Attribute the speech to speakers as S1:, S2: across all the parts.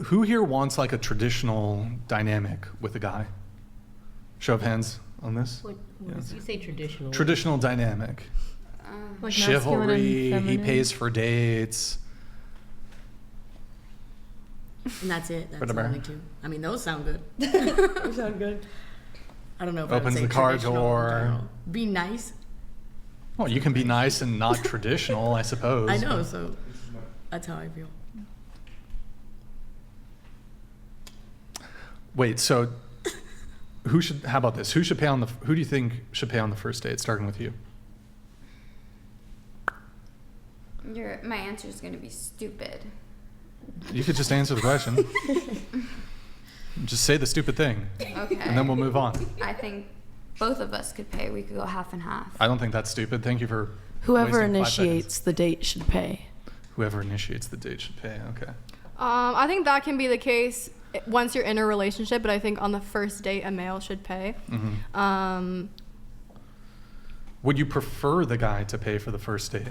S1: Who here wants like a traditional dynamic with a guy? Show of hands on this.
S2: What
S1: Yes.
S2: you say traditional?
S1: Traditional dynamic.
S3: Like
S1: Chivalry,
S3: masculine and
S1: he
S3: feminine.
S1: pays for dates.
S2: And that's it. That's
S1: For the
S2: the
S1: bear.
S2: only two. I mean, those sound good. Those sound good. I don't know if I would
S1: Opens
S2: say
S1: the car
S2: traditional in
S1: door.
S2: general. Be nice.
S1: Well, you can be nice and not traditional, I suppose.
S2: I know, so that's how I feel.
S1: Wait, so how about this? Who do you think should pay on the first date, starting with you?
S4: My answer is going to be stupid.
S1: You could just answer the question. Just say the stupid thing,
S4: Okay.
S1: and then we'll move on.
S4: I think both of us could pay. We could go half and half.
S1: I don't think that's stupid. Thank you for
S3: Whoever
S1: wasting 5
S3: initiates the date should pay.
S1: seconds. Whoever initiates the date should pay. Okay.
S5: I think that can be the case once you're in a relationship, but I think on the first date, a male should pay.
S1: Mm-hmm. Would you prefer the guy to pay for the first date?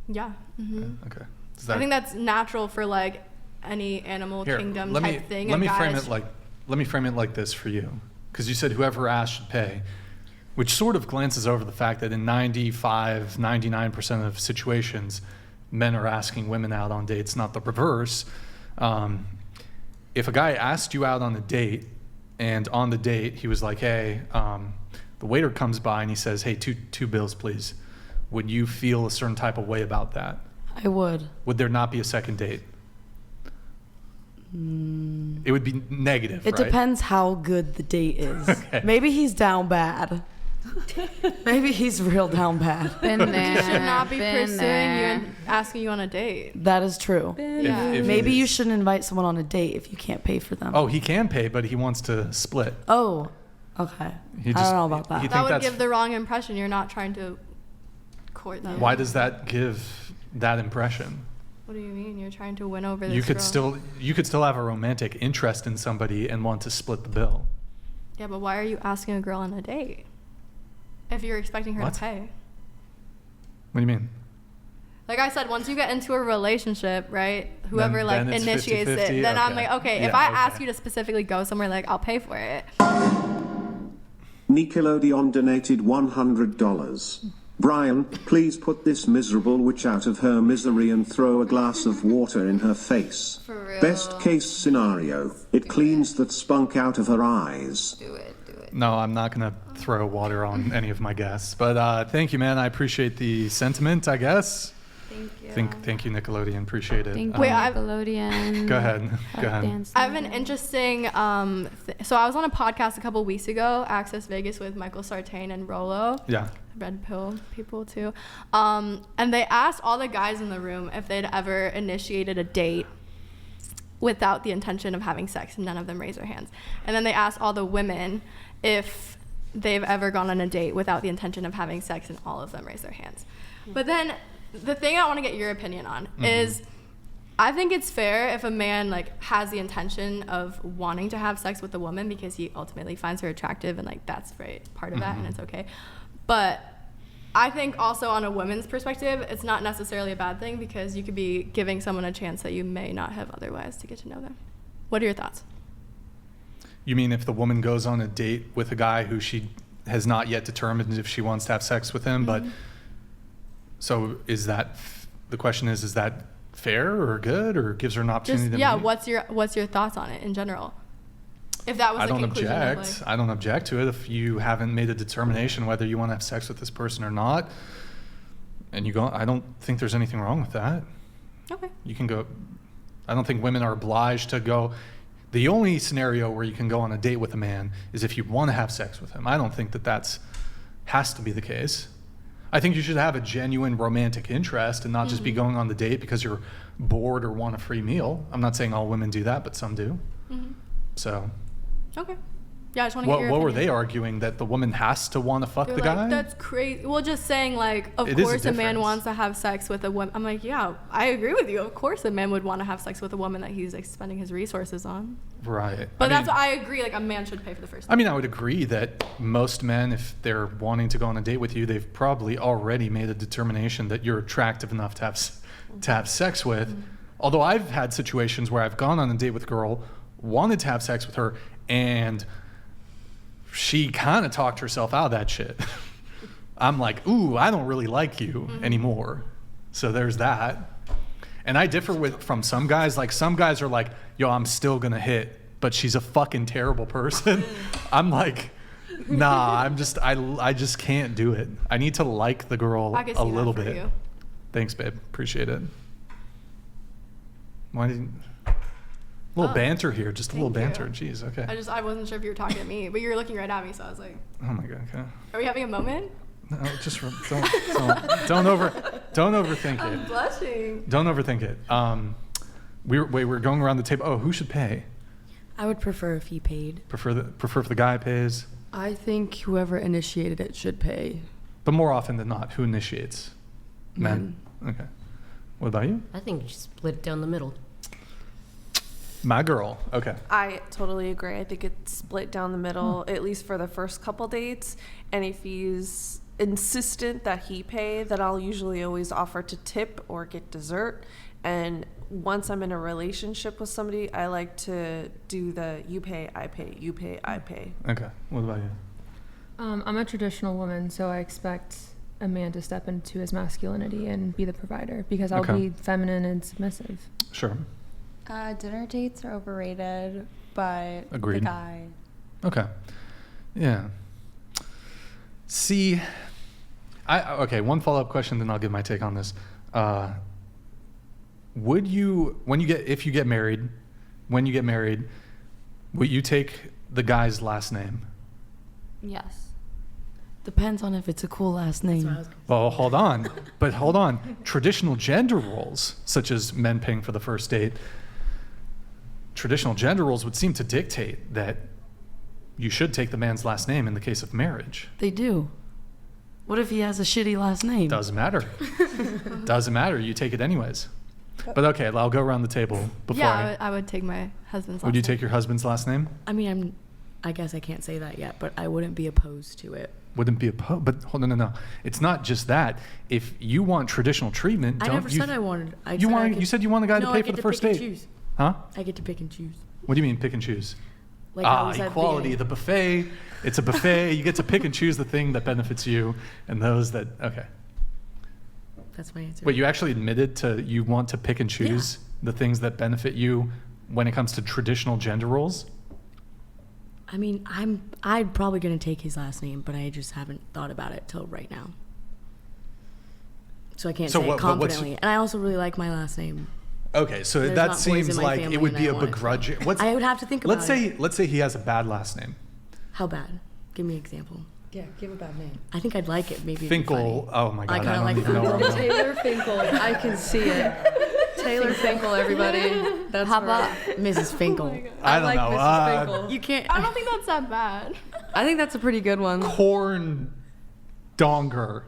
S5: Yeah. hmm
S1: Okay.
S5: I think that's natural for like any animal kingdom type thing.
S1: Let me frame it like this for you, because you said whoever asks should pay, which sort of glances over the fact that in 99% of situations, men are asking women out on dates, not the reverse. If a guy asked you out on a date, and on the date he was like, hey, the waiter comes by and he says, hey, two bills, please. Would you feel a certain type of way about that?
S3: I would.
S1: Would there not be a second date? It would be negative,
S3: It
S1: right?
S3: depends how good the date is.
S1: Okay.
S3: Maybe he's down bad. Maybe he's real down bad.
S4: Been there.
S5: You should not be
S4: been
S5: pursuing
S4: there.
S5: you and asking you on a date.
S3: That is true.
S1: If
S3: Maybe
S1: it
S3: you
S1: is-
S3: shouldn't invite someone on a date if you can't pay for them.
S1: Oh, he can pay, but he wants to split.
S3: Oh, okay.
S1: He
S3: I
S1: just-
S3: don't know about that.
S1: he
S5: That
S1: think
S5: would
S1: that's-
S5: give the wrong impression. You're not trying to court them.
S1: Why does that give that impression?
S5: What do you mean? You're trying to win over this
S1: You could
S5: girl.
S1: still have a romantic interest in somebody and want to split the bill.
S5: Yeah, but why are you asking a girl on a date if you're expecting her
S1: What?
S5: to pay?
S1: What do you mean?
S5: Like I said, once you get into a relationship, right? Whoever
S1: Then
S5: like
S1: it's
S5: initiates
S1: 50-50?
S5: it, then I'm
S1: Okay.
S5: like, okay, if
S1: Yeah,
S5: I
S1: okay.
S5: ask you to specifically go somewhere, like I'll pay for it.
S6: Nickelodeon donated $100. Brian, please put this miserable witch out of her misery and throw a glass of water in her face.
S4: For real.
S6: Best case scenario, it cleans that spunk out of her eyes.
S4: Do it.
S1: No, I'm not going to throw water on any of my guests. But thank you, man. I appreciate the sentiment, I guess.
S4: Thank you.
S1: Thank you, Nickelodeon. Appreciate it.
S4: Thank
S5: Wait,
S4: you,
S5: I've-
S4: Nickelodeon.
S1: Go ahead. Go ahead.
S4: Dance
S5: I have an
S4: number.
S5: interesting. So I was on a podcast a couple weeks ago, Access Vegas, with Michael Sartain and Rolo.
S1: Yeah.
S5: Red pill people too. And they asked all the guys in the room if they'd ever initiated a date without the intention of having sex, and none of them raised their hands. And then they asked all the women if they've ever gone on a date without the intention of having sex, and all of them raised their hands. But then the thing I want to get your opinion on is, I think it's fair if a man like has the intention of wanting to have sex with a woman because he ultimately finds her attractive, and like that's part of that, and it's okay. But I think also on a woman's perspective, it's not necessarily a bad thing because you could be giving someone a chance that you may not have otherwise to get to know them. What are your thoughts?
S1: You mean if the woman goes on a date with a guy who she has not yet determined if she wants to have sex with him, but so the question is that fair or good, or gives her an opportunity to meet?
S5: What's your thoughts on it in general? If that was
S1: I
S5: the
S1: don't
S5: conclusion
S1: object.
S5: of like,
S1: I don't object to it if you haven't made a determination whether you want to have sex with this person or not. And you go, I don't think there's anything wrong with that.
S5: okay.
S1: You can go. I don't think women are obliged to go. The only scenario where you can go on a date with a man is if you want to have sex with him. I don't think that has to be the case. I think you should have a genuine romantic interest and not just be going on the date because you're bored or want a free meal. I'm not saying all women do that, but some do. So
S5: Okay. Yeah, I just want to get your
S1: what were
S5: opinion.
S1: they arguing, that the woman has to want to fuck
S5: They're
S1: the
S5: like,
S1: guy?
S5: that's crazy. Well, just saying like, of
S1: It is a
S5: course a man
S1: difference.
S5: wants to have sex with a woman. I'm like, yeah, I agree with you. Of course a man would want to have sex with a woman that he's like spending his resources on.
S1: Right.
S5: But that's what I agree. Like a man should pay for the first.
S1: I mean, I would agree that most men, if they're wanting to go on a date with you, they've probably already made a determination that you're attractive enough to have sex with. Although I've had situations where I've gone on a date with a girl, wanted to have sex with her, and she kind of talked herself out of that shit. I'm like, ooh, I don't really like you anymore. So there's that. And I differ from some guys. Like, some guys are like, yo, I'm still gonna hit, but she's a fucking terrible person. I'm like, nah, I just can't do it. I need to like the girl
S5: I can
S1: a
S5: see
S1: little
S5: that for
S1: bit.
S5: you.
S1: Thanks, babe. Appreciate it. Why didn't... A little banter here, just a little
S5: Thank
S1: banter.
S5: you.
S1: Jeez, okay.
S5: I wasn't sure if you were talking to me, but you were looking right at me, so I was like,
S1: Oh my god, okay.
S5: are we having a moment?
S1: No, just don't overthink
S5: I'm
S1: it.
S5: blushing.
S1: Don't overthink it. We're going around the table. Oh, who should pay?
S3: I would prefer if he paid.
S1: Prefer if the guy pays,
S2: I think whoever initiated it should pay.
S1: but more often than not, who initiates? Men. Okay. What about you?
S7: I think you should split it down the middle.
S1: My girl. Okay.
S8: I totally agree. I think it's split down the middle, at least for the first couple dates. And if he's insistent that he pay, then I'll usually always offer to tip or get dessert. And once I'm in a relationship with somebody, I like to do the you pay, I pay, you pay, I pay.
S1: Okay. What about you?
S9: I'm a traditional woman, so I expect a man to step into his masculinity and be the provider because I'll
S1: Okay.
S9: be feminine and submissive.
S1: Sure.
S10: Dinner dates are overrated, but
S1: Agreed.
S10: the guy.
S1: Okay. Yeah. See, okay, one follow-up question, then I'll give my take on this. Would you, if you get married, when you get married, will you take the guy's last name?
S10: Yes.
S3: Depends on if it's a cool last name.
S1: Well, hold on. Traditional gender roles, such as men paying for the first date, traditional gender roles would seem to dictate that you should take the man's last name in the case of marriage.
S3: They do. What if he has a shitty last name?
S1: Doesn't matter. Doesn't matter. You take it anyways. But okay, I'll go around the table before
S5: Yeah, I would take my husband's last
S1: Would you
S5: name.
S1: take your husband's last name?
S3: I mean, I guess I can't say that yet, but I wouldn't be opposed to it.
S1: Wouldn't be but hold on, no. It's not just that. If you want traditional treatment,
S3: I
S1: don't
S3: never
S1: you?
S3: said I wanted. I
S1: You
S3: said I
S1: want?
S3: could-
S1: You said you want a guy
S3: no,
S1: to
S3: I
S1: pay
S3: get
S1: for the
S3: to
S1: first
S3: pick and
S1: date,
S3: choose.
S1: huh?
S3: I get to pick and choose.
S1: What do you mean pick and choose?
S3: Like how we said at the
S1: Equality.
S3: beginning.
S1: The buffet. It's a buffet. You get to pick and choose the thing that benefits you, and those that. Okay.
S3: That's my answer.
S1: Wait, you actually admitted to you want to pick and choose the things that benefit you when it comes to traditional gender roles?
S3: I mean, I'm probably gonna take his last name, but I just haven't thought about it till right now. So I can't
S1: So
S3: say
S1: what-
S3: it
S1: but what's-
S3: confidently. And I also really like my last name.
S1: Okay, so
S3: There's
S1: that
S3: not boys
S1: seems
S3: in my
S1: like
S3: family
S1: it would
S3: and
S1: be
S3: I
S1: a
S3: want it.
S1: begrudging.
S3: I would have to think about it.
S1: Let's say he has a bad last name.
S3: How bad? Give me an example.
S2: Yeah, give a bad name.
S3: I think I'd like it. Maybe. it'd be
S1: Finkel.
S3: funny.
S1: Oh my god,
S3: kinda
S1: I don't
S3: like
S1: even know where I'm
S3: Finkel.
S1: going.
S2: Taylor Finkel. I can see it. Taylor Finkel, everybody. That's
S3: How
S2: her.
S3: about Mrs. Finkel?
S1: I don't
S2: like
S1: know.
S2: Mrs. Finkel.
S3: You can't.
S5: I don't think that's that bad.
S2: I think that's a pretty good one.
S1: Corn donger.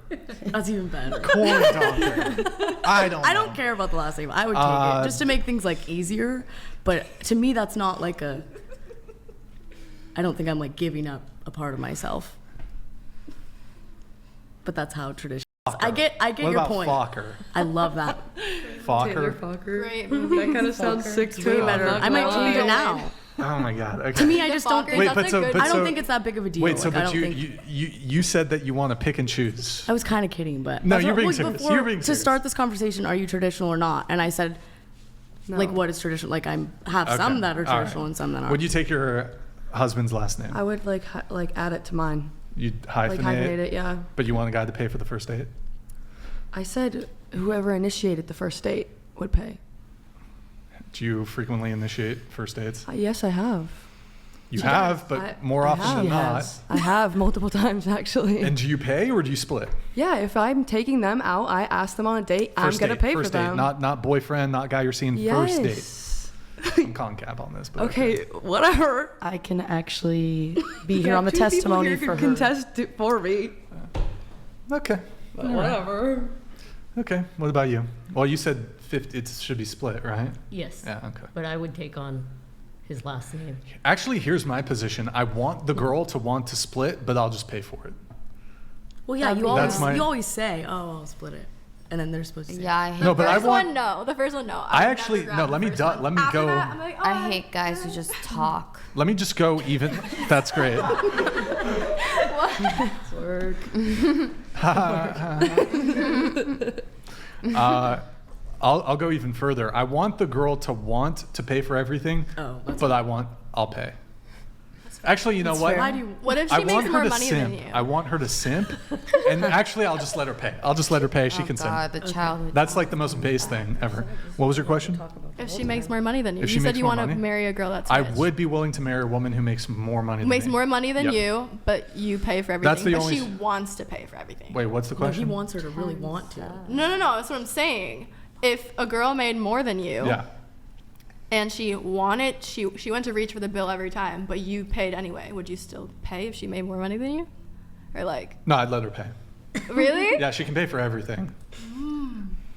S3: That's even better.
S1: Corn donger. I don't.
S3: I
S1: know.
S3: don't care about the last name. I would take it just to make things like easier. But to me, that's not like a. I don't think I'm like giving up a part of myself. But that's how tradition. I get
S1: What
S3: your
S1: about
S3: point.
S1: Fokker?
S3: I love that.
S2: Taylor
S1: Fokker.
S2: Fokker.
S5: Great movie.
S2: That kind of sounds sick
S3: It's
S2: too.
S3: way
S2: I'm
S3: better.
S2: not
S3: I might
S2: gonna
S3: change
S2: lie.
S3: it now.
S1: Oh my god. Okay.
S3: To me, I just don't
S5: Fokker,
S3: think.
S1: Wait,
S5: that's
S1: but
S5: a good.
S1: but
S3: I don't
S1: so-
S3: think it's that big of a deal.
S1: Wait, so
S3: Like, I
S1: but
S3: don't
S1: you,
S3: think.
S1: you said that you want to pick and choose.
S3: I was kind of kidding, but
S1: No,
S3: that's
S1: you're
S3: what-
S1: being
S3: like,
S1: serious.
S3: before-
S1: You're being
S3: To
S1: serious.
S3: start this conversation, are you traditional or not? And I said, like, what is traditional? Like, I have
S1: Okay.
S3: some that are
S1: All right.
S3: traditional and some that aren't.
S1: Would you take your husband's last name?
S2: I would like add it to mine.
S1: You'd
S2: Like
S1: hyphenate,
S2: hyphenate it, yeah.
S1: but you want a guy to pay for the first date?
S2: I said whoever initiated the first date would pay.
S1: Do you frequently initiate first dates?
S2: Yes, I have.
S1: You have, but
S2: I-
S1: more
S2: I
S1: often than
S2: have.
S1: not.
S2: I have multiple times actually.
S1: And do you pay or do you split?
S2: Yeah, if I'm taking them out, I ask them on a date. I'm
S1: First
S2: gonna
S1: date,
S2: pay
S1: first
S2: for
S1: date,
S2: them.
S1: not boyfriend, not guy you're seeing first date.
S2: Yes.
S1: I'm calling cap on this, but
S2: Okay, whatever.
S3: I can actually be here on the testimony for her.
S2: Contest it for me.
S1: Okay.
S2: But whatever.
S1: Okay. What about you? Well, you said 50, it should be split, right?
S7: Yes.
S1: Yeah. Okay.
S7: But I would take on his last name.
S1: Actually, here's my position. I want the girl to want to split, but I'll just pay for it.
S3: Well, yeah,
S1: That's my-
S3: you always say, "Oh, I'll split it." and then they're supposed to say,
S10: Yeah, I hate
S1: No, but I
S5: First
S1: want.
S5: one, no. The first one, no.
S1: I
S5: would
S1: actually
S5: never grab
S1: no.
S5: the
S1: Let me
S5: first
S1: do,
S5: one.
S1: let me
S5: After
S1: go.
S5: that, I'm like, oh,
S10: I hate guys who just talk.
S1: Let me just go even. That's great. I'll go even further. I want the girl to want to pay for everything,
S3: Oh, that's
S1: but I'll pay. Actually, you know what?
S3: Why do you?
S5: What if
S1: I
S5: she
S1: want
S5: makes
S1: her
S5: more
S1: to
S5: money
S1: simp.
S5: than you?
S1: I want her to simp, and actually, I'll just let her pay. I'll just let her pay. She
S10: Oh
S1: can
S10: God,
S1: simp.
S10: the childhood.
S1: That's like the most base thing ever. What was your question?
S5: If she makes more money than you.
S1: If she
S5: You said
S1: makes
S5: you
S1: more
S5: want to
S1: money?
S5: marry a girl that's
S1: I
S5: rich.
S1: would be willing to marry a woman who makes more money
S5: Who
S1: than
S5: makes
S1: me.
S5: more money than
S1: Yep.
S5: you, but you pay for everything.
S1: That's the
S5: but
S1: only
S5: she
S1: s-
S5: wants to pay for everything.
S1: Wait, what's the
S3: No, he
S1: question?
S3: wants her to really want to.
S5: No, that's what I'm saying. If a girl made more than you,
S1: Yeah.
S5: and she wanted, she went to reach for the bill every time, but you paid anyway, would you still pay if she made more money than you? Or like,
S1: No, I'd let her pay.
S5: really?
S1: Yeah, she can pay for everything.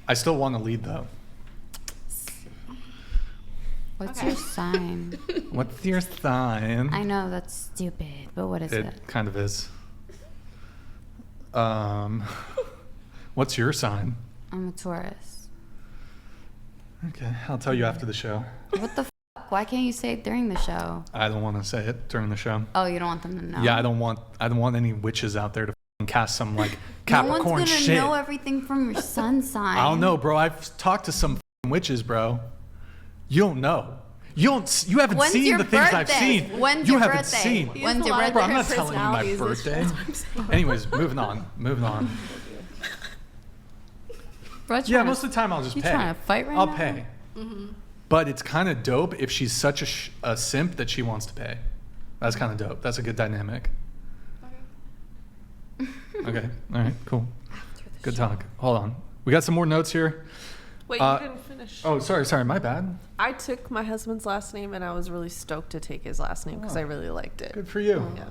S1: I still want to lead though.
S10: What's
S5: Okay.
S10: your sign?
S1: What's your sign?
S10: I know that's stupid, but what is it?
S1: It kind of is. What's your sign?
S10: I'm a Taurus.
S1: Okay, I'll tell you after the show.
S10: What the fuck? Why can't you say it during the show?
S1: I don't want to say it during the show.
S10: Oh, you don't want them to know?
S1: Yeah, I don't want any witches out there to f***ing cast some like
S10: No
S1: Capricorn
S10: one's gonna
S1: shit.
S10: know everything from your sun sign.
S1: I don't know, bro. I've talked to some f***ing witches, bro. You don't know. You haven't
S10: When's
S1: seen
S10: your
S1: the things I've
S10: birthday?
S1: seen.
S10: When's
S1: you
S10: your
S1: haven't
S10: birthday?
S1: seen.
S5: He has
S10: When's
S5: a
S10: your
S5: lot of
S1: Bro, I'm not
S5: different
S1: telling you my
S5: personalities.
S1: birthday. Anyways, moving on.
S10: Bro,
S1: Yeah, most of the time I'll just
S10: You
S1: pay.
S10: trying to fight right
S1: I'll
S10: now?
S1: pay. But it's kind of dope if she's such a simp that she wants to pay. That's kind of dope. That's a good dynamic. Okay. All right. Cool. Good talk. Hold on. We got some more notes here.
S8: Wait,
S1: Uh,
S8: you didn't finish.
S1: Oh, sorry. My bad.
S8: I took my husband's last name, and I was really stoked to take his last name because I really liked it.
S1: Good for you.
S8: Yeah.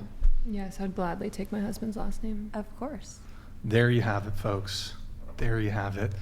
S9: Yes, I'd gladly take my husband's last name.
S10: Of course.
S1: There you have it, folks. There you have it.